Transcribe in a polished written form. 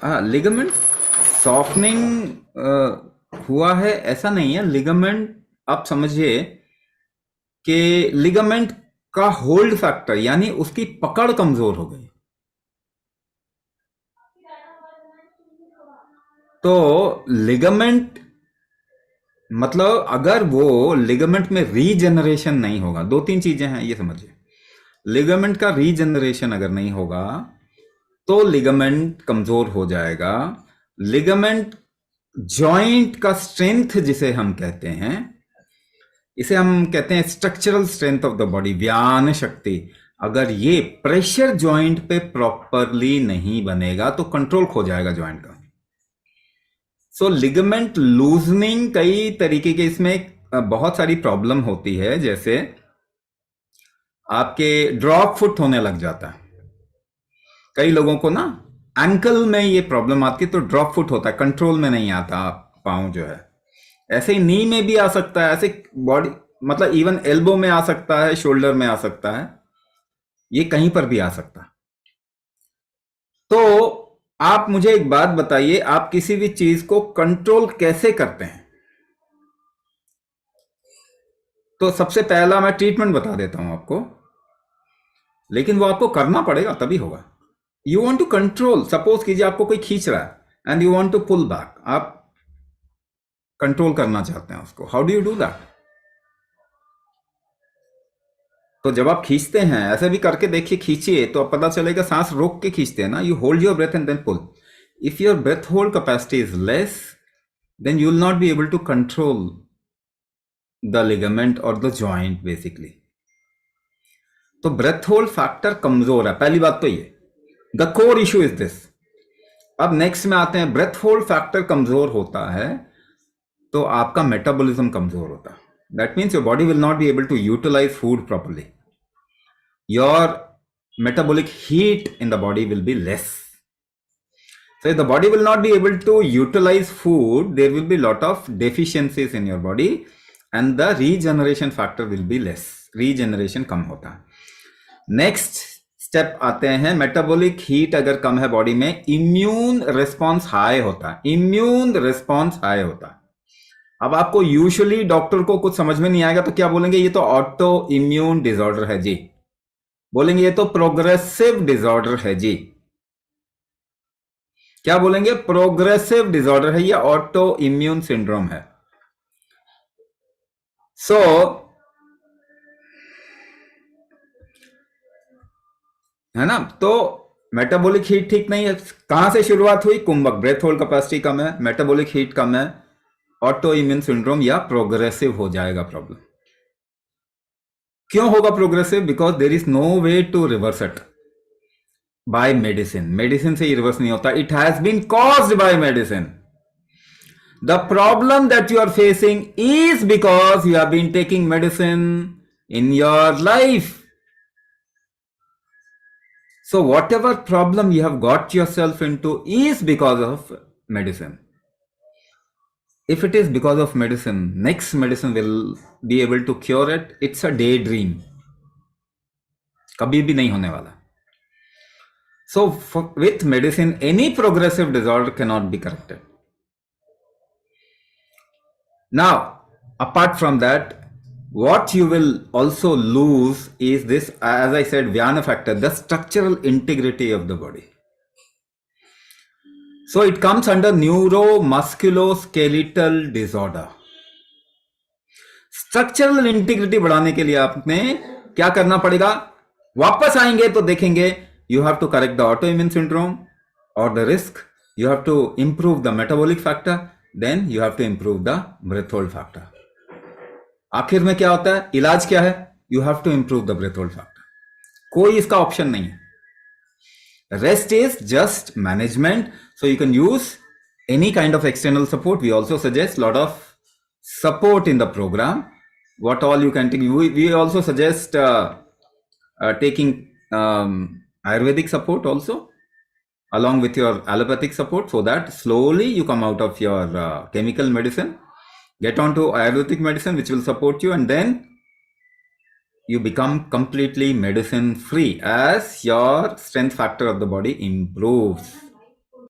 हाँ, ligament softening हुआ है ऐसा नहीं है। लिगामेंट आप समझिए कि लिगामेंट का होल्ड फैक्टर यानी उसकी पकड़ कमजोर हो गई। तो लिगामेंट मतलब अगर वो लिगामेंट में रीजनरेशन नहीं होगा, दो तीन चीजें हैं ये समझिए। लिगामेंट का रीजनरेशन अगर नहीं होगा तो लिगामेंट कमजोर हो जाएगा। लिगामेंट जॉइंट का स्ट्रेंथ जिसे हम कहते हैं, इसे हम कहते हैं structural strength of the body, व्यान शक्ति। अगर ये प्रेशर जॉइंट पे प्रॉपरली नहीं बनेगा तो कंट्रोल खो जाएगा जॉइंट का। सो लिगामेंट लूजनिंग कई तरीके के, इसमें बहुत सारी प्रॉब्लम होती है। जैसे आपके ड्रॉप फुट होने लग जाता है कई लोगों को ना, एंकल में ये प्रॉब्लम आती है तो ड्रॉप फुट होता है, कंट्रोल में नहीं आता पाँव जो है। ऐसे ही नी में भी आ सकता है, ऐसे बॉडी मतलब इवन एल्बो में आ सकता है, शोल्डर में आ सकता है, ये कहीं पर भी आ सकता है। तो आप मुझे एक बात बताइए, आप किसी भी चीज को कंट्रोल कैसे करते हैं? तो सबसे पहला मैं ट्रीटमेंट बता देता हूं आपको, लेकिन वो आपको करना पड़ेगा तभी होगा। You want to control, suppose कीजिए आपको कोई खींच रहा है and you want to pull back, आप कंट्रोल करना चाहते हैं उसको। How do you do that? तो जब आप खींचते हैं, ऐसे भी करके देखिए, खींचिए तो अब पता चलेगा, सांस रोक के खींचते हैं ना, you hold your breath and then pull. If your breath hold capacity is less, then you will not be able to control the ligament or the joint basically. तो ब्रेथ होल्ड फैक्टर कमजोर है, पहली बात तो ये, the core issue is this. अब next में आते हैं, ब्रेथ होल्ड फैक्टर कमजोर होता है तो आपका मेटाबॉलिज्म कमजोर होता है। That means your body will not be able to utilize food properly, your metabolic heat in the body will be less. So if the body will not be able to utilize food, there will be a lot of deficiencies in your body and the regeneration factor will be less. Regeneration कम होता है। Next step आते हैं, metabolic heat अगर कम है body में, immune response high होता है। Immune response high होता है। अब आपको यूजुअली डॉक्टर को कुछ समझ में नहीं आएगा तो क्या बोलेंगे, ये तो ऑटो इम्यून डिसऑर्डर है जी, बोलेंगे ये तो प्रोग्रेसिव डिसऑर्डर है जी। क्या बोलेंगे? प्रोग्रेसिव डिसऑर्डर है या ऑटो इम्यून सिंड्रोम है। सो है ना, तो मेटाबॉलिक हीट ठीक नहीं है। कहां से शुरुआत हुई? कुंभक, ब्रेथ होल्ड कैपेसिटी कम है, मेटाबॉलिक हीट कम है, ऑटो इम्यून सिंड्रोम या प्रोग्रेसिव हो जाएगा प्रॉब्लम। क्यों होगा progressive? Because there is no way to reverse it by medicine. Medicine से रिवर्स नहीं होता, it has been caused by medicine. The problem that you are facing is because you have been taking medicine in your life. So whatever problem you have got yourself into is because of medicine. If it is because of medicine, next medicine will be able to cure it. It's a daydream. कभी भी नहीं होने वाला. So with medicine, any progressive disorder cannot be corrected. Now, apart from that, what you will also lose is this, as I said, Vyana factor, the structural integrity of the body. So it comes under neuromusculoskeletal disorder. Structural integrity बढ़ाने के लिए आपने क्या करना पड़ेगा? वापस आएंगे तो देखेंगे, you have to correct the auto immune syndrome और the risk, you have to improve the metabolic factor, then you have to improve the breath hold factor. आखिर में क्या होता है? इलाज क्या है? You have to improve the breath hold factor. कोई इसका ऑप्शन नहीं है। Rest is just management, so you can use any kind of external support. We also suggest lot of support in the program, what all you can take. We also suggest taking Ayurvedic support also along with your allopathic support, so that slowly you come out of your chemical medicine, get onto Ayurvedic medicine which will support you, and then you become completely medicine free as your strength factor of the body improves.